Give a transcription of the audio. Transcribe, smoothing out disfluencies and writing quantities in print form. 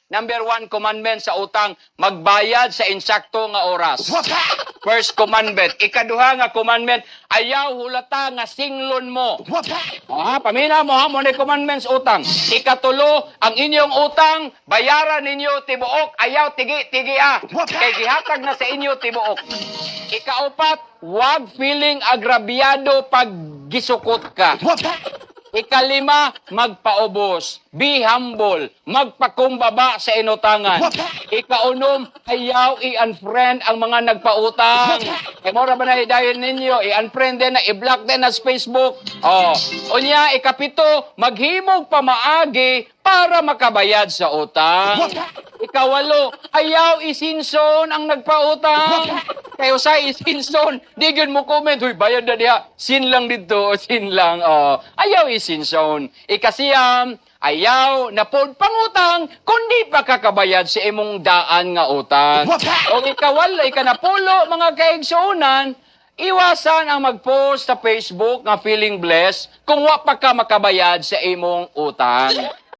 number 1 commandment sa utang, magbayad sa insakto nga oras. First commandment. Ikaduha nga commandment, ayaw hulata nga singlon mo. Pamina mo ha, mo ni commandments utang. Ikatulo, ang inyong utang, bayaran ninyo tibuok, ayaw tigi-tigi kay gihatag na sa inyo tibuok. Ikaapat, huwag feeling agrabyado pag gisukot ka. Ikalima, magpaubos. Be humble. Magpakumbaba sa inutangan. Ikaunom, ayaw i-unfriend ang mga nagpautang. E mora ba na hidayon ninyo? I-unfriend din na, i-block din na sa Facebook. Unya, ikapito, maghimog pamaagi para makabayad sa utang. Ikawalo, ayaw isinson ang nagpautang. Kayo sa isinson, di yun mo comment, huy, bayad na diha. Sin lang dito, sin lang. Ayaw isinson. Ikasiyam, ayaw na pod pangutang, kundi pa kakabayad sa imong daan nga utang. O ikawalo, ikanapulo, mga kaigsuunan, iwasan ang mag-post sa Facebook nga feeling blessed kung wa pa ka makabayad sa imong utang.